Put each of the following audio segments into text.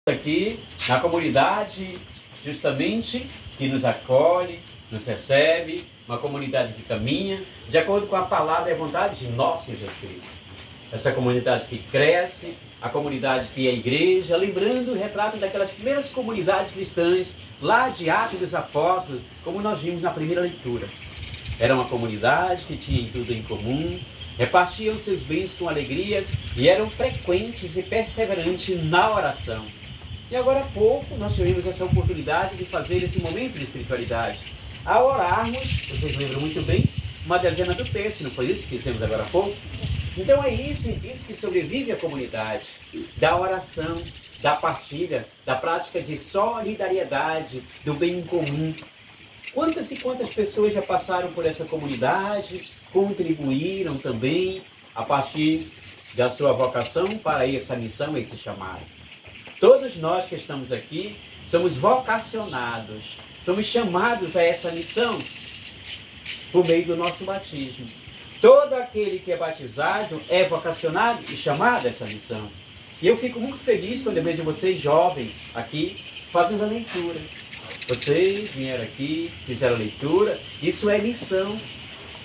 Aqui na comunidade, justamente, que nos acolhe, nos recebe, uma comunidade que caminha de acordo com a palavra e a vontade de nosso Jesus Cristo. Essa comunidade que cresce, a comunidade que é a igreja, lembrando o retrato daquelas primeiras comunidades cristãs, lá de Atos dos Apóstolos, como nós vimos na primeira leitura. Era uma comunidade que tinha tudo em comum, repartiam seus bens com alegria e eram frequentes e perseverantes na oração. E agora há pouco nós tivemos essa oportunidade de fazer esse momento de espiritualidade. Ao orarmos, vocês lembram muito bem, uma dezena do texto, não foi isso que fizemos agora há pouco? Então é isso, e diz que sobrevive a comunidade, da oração, da partilha, da prática de solidariedade, do bem em comum. Quantas e quantas pessoas já passaram por essa comunidade, contribuíram também a partir da sua vocação para essa missão, esse chamado. Todos nós que estamos aqui somos vocacionados, somos chamados a essa missão por meio do nosso batismo. Todo aquele que é batizado é vocacionado e chamado a essa missão. E eu fico muito feliz quando eu vejo vocês jovens aqui fazendo a leitura. Vocês vieram aqui, fizeram a leitura, isso é missão.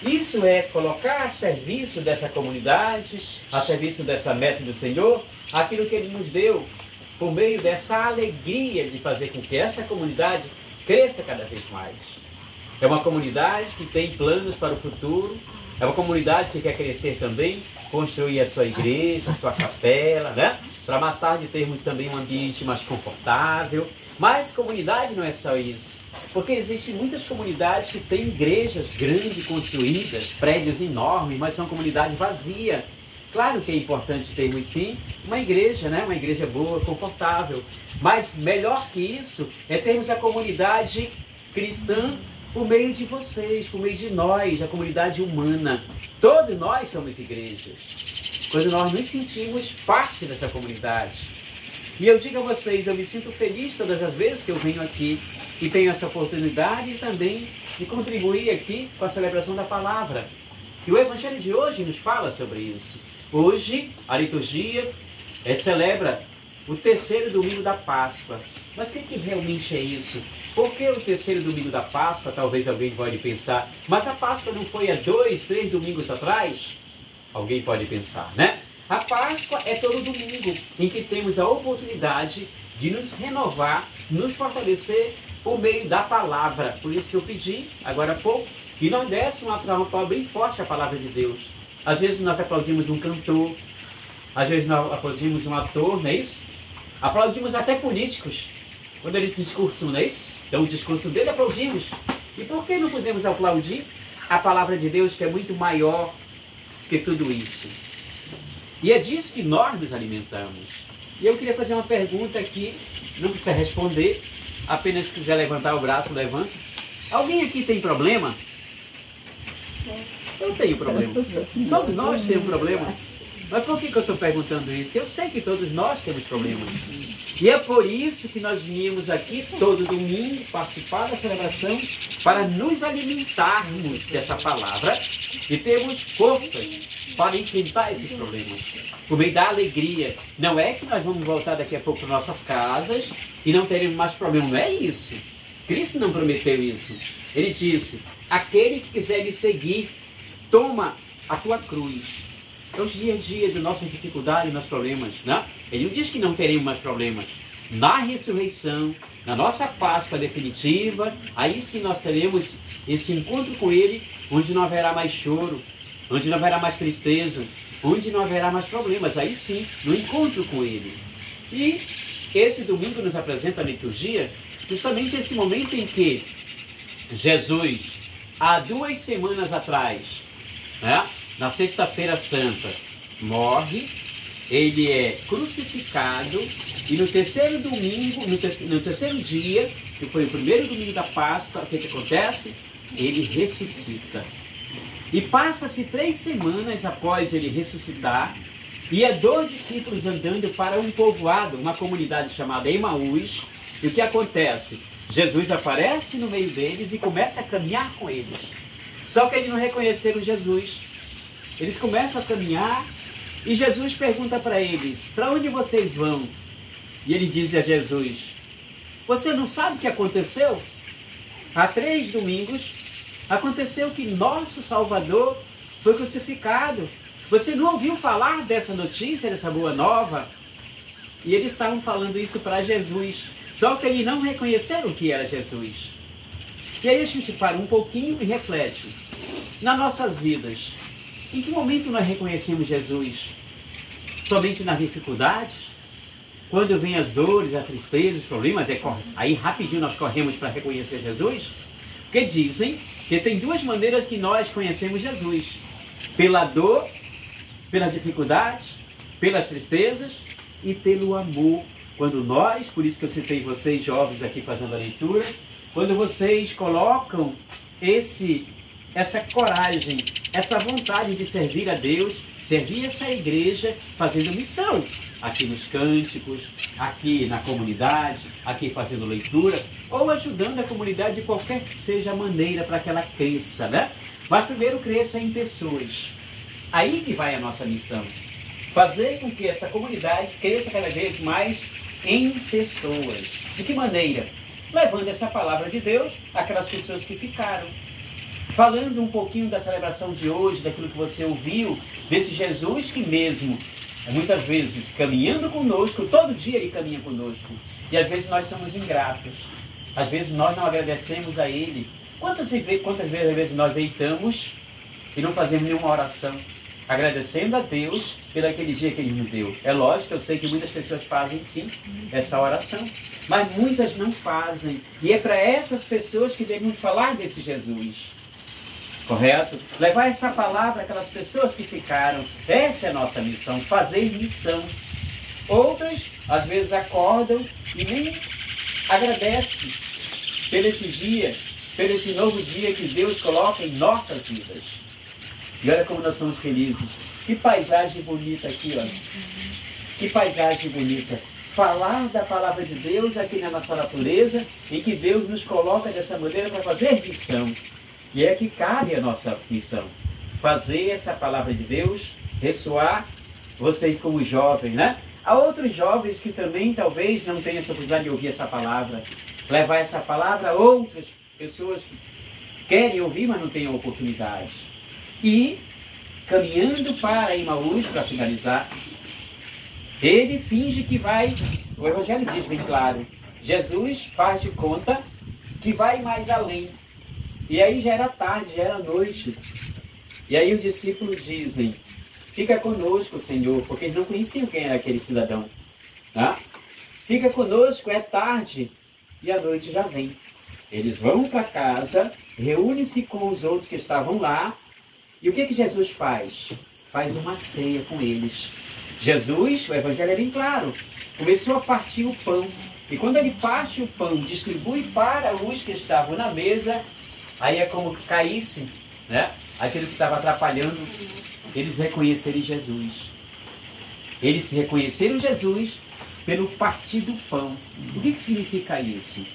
Isso é colocar a serviço dessa comunidade, a serviço dessa messe do Senhor, aquilo que Ele nos deu, por meio dessa alegria de fazer com que essa comunidade cresça cada vez mais. É uma comunidade que tem planos para o futuro, é uma comunidade que quer crescer também, construir a sua igreja, a sua capela, né? Para mais tarde termos também um ambiente mais confortável. Mas comunidade não é só isso, porque existem muitas comunidades que têm igrejas grandes construídas, prédios enormes, mas são comunidades vazias. Claro que é importante termos sim uma igreja, né? Uma igreja boa, confortável, mas melhor que isso é termos a comunidade cristã por meio de vocês, por meio de nós, a comunidade humana. Todos nós somos igrejas, quando nós nos sentimos parte dessa comunidade. E eu digo a vocês, eu me sinto feliz todas as vezes que eu venho aqui e tenho essa oportunidade também de contribuir aqui com a celebração da palavra. E o Evangelho de hoje nos fala sobre isso. Hoje, a liturgia celebra o terceiro domingo da Páscoa. Mas o que realmente é isso? Por que o terceiro domingo da Páscoa? Talvez alguém pode pensar, mas a Páscoa não foi há 2, 3 domingos atrás? Alguém pode pensar, né? A Páscoa é todo domingo em que temos a oportunidade de nos renovar, nos fortalecer por meio da palavra. Por isso que eu pedi, agora há pouco, que nós dessemos uma palavra bem forte à palavra de Deus. Às vezes nós aplaudimos um cantor, às vezes nós aplaudimos um ator, não é isso? Aplaudimos até políticos, quando eles discursam, não é isso? Então o discurso dele aplaudimos. E por que não podemos aplaudir a palavra de Deus, que é muito maior do que tudo isso? E é disso que nós nos alimentamos. E eu queria fazer uma pergunta aqui, não precisa responder, apenas se quiser levantar o braço, levanta. Alguém aqui tem problema? Eu tenho problema. Todos nós temos problema. Mas por que eu estou perguntando isso? Eu sei que todos nós temos problemas. E é por isso que nós viemos aqui todo domingo participar da celebração para nos alimentarmos dessa palavra e termos forças para enfrentar esses problemas. Por meio da alegria. Não é que nós vamos voltar daqui a pouco para nossas casas e não teremos mais problema. Não é isso. Cristo não prometeu isso. Ele disse, aquele que quiser me seguir, toma a tua cruz. É os dia a dia de nossas dificuldades, nossos problemas, né? Ele não diz que não teremos mais problemas. Na ressurreição, na nossa Páscoa definitiva, aí sim nós teremos esse encontro com Ele, onde não haverá mais choro, onde não haverá mais tristeza, onde não haverá mais problemas. Aí sim, no encontro com Ele. E esse domingo nos apresenta a liturgia, justamente esse momento em que Jesus, há 2 semanas atrás, né? Na Sexta-feira Santa, morre, ele é crucificado e no terceiro domingo, no terceiro dia, que foi o primeiro domingo da Páscoa, o que acontece? Ele ressuscita. E passa-se 3 semanas após ele ressuscitar, e 2 discípulos andando para um povoado, uma comunidade chamada Emaús, e o que acontece? Jesus aparece no meio deles e começa a caminhar com eles. Só que eles não reconheceram Jesus. Eles começam a caminhar e Jesus pergunta para eles, para onde vocês vão? E ele diz a Jesus: você não sabe o que aconteceu? Há 3 domingos aconteceu que nosso Salvador foi crucificado. Você não ouviu falar dessa notícia, dessa boa nova? E eles estavam falando isso para Jesus. Só que eles não reconheceram o que era Jesus. E aí a gente para um pouquinho e reflete. Nas nossas vidas, em que momento nós reconhecemos Jesus? Somente nas dificuldades? Quando vem as dores, a tristeza, os problemas, aí rapidinho nós corremos para reconhecer Jesus? Porque dizem que tem 2 maneiras que nós conhecemos Jesus. Pela dor, pelas dificuldades, pelas tristezas e pelo amor. Quando nós, por isso que eu citei vocês jovens aqui fazendo a leitura, quando vocês colocam essa coragem, essa vontade de servir a Deus, servir essa igreja, fazendo missão, aqui nos cânticos, aqui na comunidade, aqui fazendo leitura, ou ajudando a comunidade de qualquer que seja a maneira para que ela cresça, né? Mas primeiro cresça em pessoas. Aí que vai a nossa missão. Fazer com que essa comunidade cresça cada vez mais em pessoas. De que maneira? Levando essa palavra de Deus àquelas pessoas que ficaram. Falando um pouquinho da celebração de hoje, daquilo que você ouviu, desse Jesus que mesmo, muitas vezes, caminhando conosco, todo dia Ele caminha conosco. E às vezes nós somos ingratos. Às vezes nós não agradecemos a Ele. Quantas vezes nós deitamos e não fazemos nenhuma oração, agradecendo a Deus pelo aquele dia que Ele nos deu? É lógico, eu sei que muitas pessoas fazem sim essa oração, mas muitas não fazem. E é para essas pessoas que devemos falar desse Jesus. Correto? Levar essa palavra àquelas pessoas que ficaram. Essa é a nossa missão, fazer missão. Outras, às vezes, acordam e nem agradecem por esse dia, por esse novo dia que Deus coloca em nossas vidas. E olha como nós somos felizes. Que paisagem bonita aqui, olha. Que paisagem bonita. Falar da palavra de Deus aqui na nossa natureza, em que Deus nos coloca dessa maneira para fazer missão. E é que cabe a nossa missão. Fazer essa palavra de Deus ressoar, vocês como jovens, né? Há outros jovens que também talvez não tenham essa oportunidade de ouvir essa palavra. Levar essa palavra a outras pessoas que querem ouvir, mas não têm a oportunidade. E, caminhando para Emaús, para finalizar, ele finge que vai, o Evangelho diz bem claro, Jesus faz de conta que vai mais além. E aí já era tarde, já era noite. E aí os discípulos dizem: fica conosco, Senhor, porque eles não conheciam quem era aquele cidadão. Tá? Fica conosco, é tarde, e a noite já vem. Eles vão para casa, reúnem-se com os outros que estavam lá, e o que Jesus faz? Faz uma ceia com eles. Jesus, o Evangelho é bem claro, começou a partir o pão. E quando ele parte o pão, distribui para os que estavam na mesa, aí é como que caísse, né? Aquilo que estava atrapalhando, eles reconhecerem Jesus. Eles se reconheceram Jesus pelo partir do pão. O que significa isso?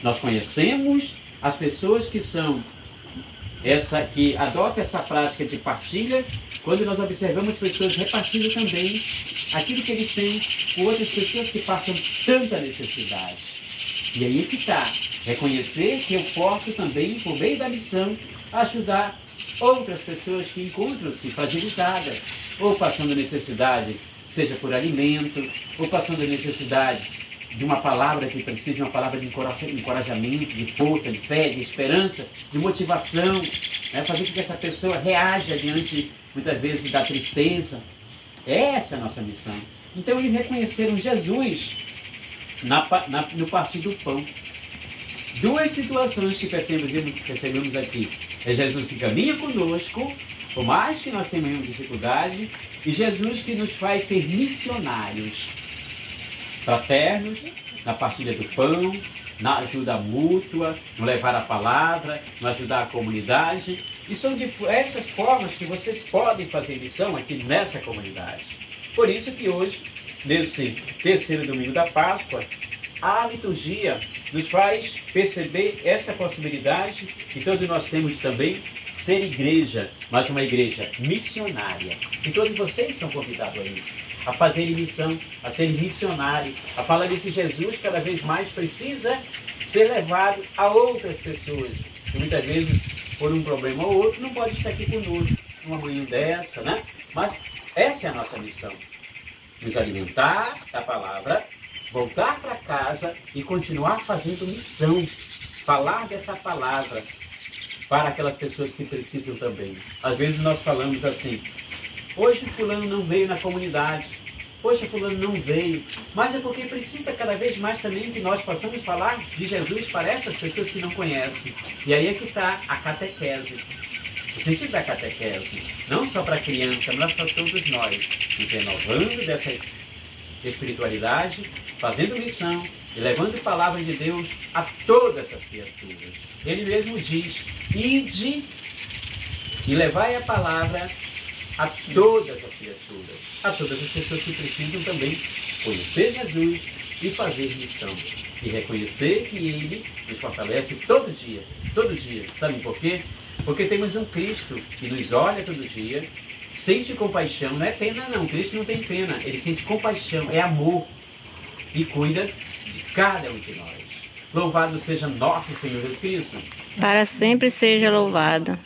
Nós conhecemos as pessoas que que adotam essa prática de partilha, quando nós observamos pessoas repartindo também aquilo que eles têm com outras pessoas que passam tanta necessidade. E aí que está, reconhecer que eu posso também, por meio da missão, ajudar outras pessoas que encontram-se fragilizadas, ou passando necessidade, seja por alimento, ou passando necessidade de uma palavra que precisa de uma palavra de encorajamento, de força, de fé, de esperança, de motivação, né? Fazer com que essa pessoa reaja diante, muitas vezes, da tristeza. Essa é a nossa missão. Então eles reconheceram Jesus no partir do pão. 2 situações que percebemos aqui. É Jesus que caminha conosco, por mais que nós tenhamos dificuldade, e Jesus que nos faz ser missionários, fraternos, na partilha do pão, na ajuda mútua, no levar a palavra, no ajudar a comunidade. E são diversas formas que vocês podem fazer missão aqui nessa comunidade. Por isso que hoje, nesse 3º domingo da Páscoa, a liturgia nos faz perceber essa possibilidade que todos nós temos também ser igreja, mas uma igreja missionária. E todos vocês são convidados a isso. a fazer missão, a ser missionário, a falar desse Jesus que cada vez mais precisa ser levado a outras pessoas, que muitas vezes, por um problema ou outro, não pode estar aqui conosco numa manhã dessa, né? Mas essa é a nossa missão, nos alimentar da palavra, voltar para casa e continuar fazendo missão, falar dessa palavra para aquelas pessoas que precisam também. Às vezes nós falamos assim, hoje fulano não veio na comunidade, poxa, fulano não veio, mas é porque precisa cada vez mais também que nós possamos falar de Jesus para essas pessoas que não conhecem. E aí é que está a catequese. O sentido da catequese, não só para a criança, mas para todos nós, nos renovando dessa espiritualidade, fazendo missão e levando a palavra de Deus a todas as criaturas. Ele mesmo diz, ide e levai a palavra a todas as criaturas, a todas as pessoas que precisam também conhecer Jesus e fazer missão. E reconhecer que Ele nos fortalece todo dia, todo dia. Sabem por quê? Porque temos um Cristo que nos olha todo dia, sente compaixão, não é pena não, Cristo não tem pena, Ele sente compaixão, é amor e cuida de cada um de nós. Louvado seja nosso Senhor Jesus Cristo. Para sempre seja louvado.